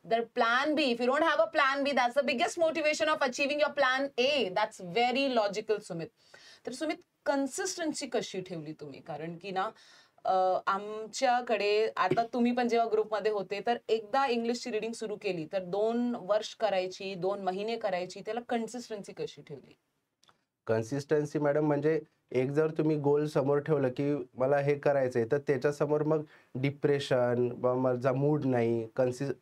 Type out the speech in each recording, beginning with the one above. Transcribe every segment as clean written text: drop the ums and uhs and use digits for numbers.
The plan B, if you don't have a plan B, that's the biggest motivation of achieving your plan A. That's very logical, Sumit. तर Sumit, consistency कशी ठेवली तुम्ही? कारण की ना आमच्याकडे आता तुम्ही पण जेव्हा ग्रुपमध्ये होते तर एकदा इंग्लिशची रीडिंग सुरू केली तर 2 वर्ष करायची, 2 महिने करायची, त्याला कन्सिस्टन्सी कशी ठेवली? कन्सिस्टन्सी मॅडम म्हणजे एक जर तुम्ही गोल समोर ठेवलं की मला हे करायचंय, तर त्याच्यासमोर मग डिप्रेशन, माझा मूड नाही,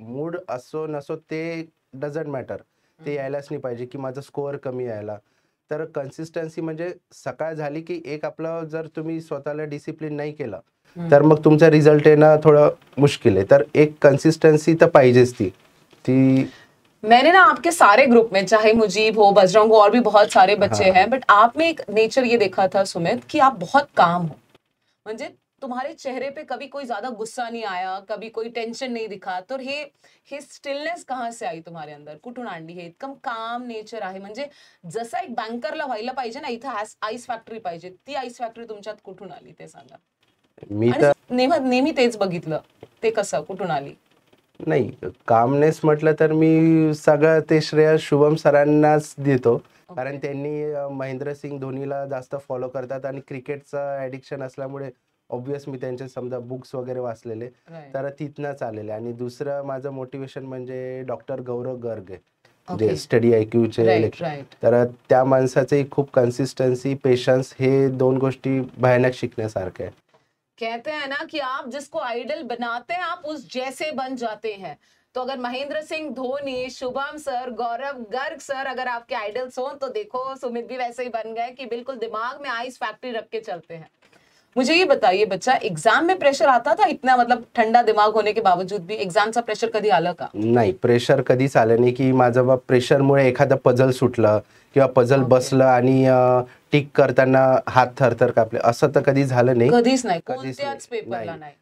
मूड असो नसो ते डझंट मॅटर, ते यायलाच नाही पाहिजे की माझा स्कोअर कमी यायला. तर कन्सिस्टन्सी म्हणजे सकाळ झाली की एक आपलं जर तुम्ही स्वतःला डिसिप्लिन नाही केलं तर मग तुमचा रिझल्ट येणं थोडं मुश्किल आहे. तर एक कन्सिस्टन्सी तर पाहिजेच ती ती मैंने ना आपके सारे ग्रुप में, चाहे मुजीब हो, बजरंग हो, और भी बहुत सारे बच्चे हैं, बट आप में एक नेचर ये देखा था सुमित कि आप बहुत काम हो. म्हणजे तुम्हारे चेहरे पे कभी कोई ज्यादा गुस्सा नहीं आया, कभी कोई टेन्शन नहीं दिखा. तर हे स्टिलनेस कहाँ से आई तुम्हारे अंदर? कुठून आणली? हे इतकं काम नेचर आहे, म्हणजे जसं एक बँकरला व्हायला पाहिजे ना, इथं आईस फॅक्टरी पाहिजे, ती आईस फॅक्टरी तुमच्यात कुठून आली ते सांगा. मी आणि तर नेहमी तेच बघितलं, ते कसं कुठून आली? नाही, कामनेस म्हटलं तर मी सगळं ते श्रेय शुभम सरांनाच देतो. कारण त्यांनी महेंद्रसिंग धोनीला जास्त फॉलो करतात आणि क्रिकेटचं ॲडिक्शन असल्यामुळे ऑब्वियस मी त्यांचे समजा बुक्स वगैरे वाचलेले, Right. तर तिथनंच आलेले. आणि दुसरं माझं मोटिवेशन म्हणजे डॉक्टर गौरव गर्ग आहे, Okay. जे स्टडी IQचे Right, right. तर त्या माणसाचे खूप कन्सिस्टन्सी, पेशन्स हे 2 गोष्टी भयानक शिकण्यासारख्या आहे. कहते हैं ना कि आप जिसको आइडल बनाते हैं आप उस जैसे बन जाते हैं. तो अगर महेंद्र सिंह धोनी, शुभम सर, गौरव गर्ग सर अगर आपके आइडल्स हो तो देखो सुमित भी वैसे ही बन गए कि बिल्कुल दिमाग में आइस फैक्ट्री रख के चलते हैं. मुझे ये बताइए बच्चा, एग्जाम में प्रेशर आता था इतना, मतलब ठंडा दिमाग होने के बावजूद भी एग्जामचा प्रेशर कधी आलं का? नाही, प्रेशर कधीच आलं नाही की माझं बा प्रेशरमुळे एखादं पझल सुटलं किंवा पझल बसलं आणि टिक करताना हात थरथर कापले, असं तर कधी झालं नाही. कधीच नाही, कधीच कोणत्याच पेपरला नाही. नाही.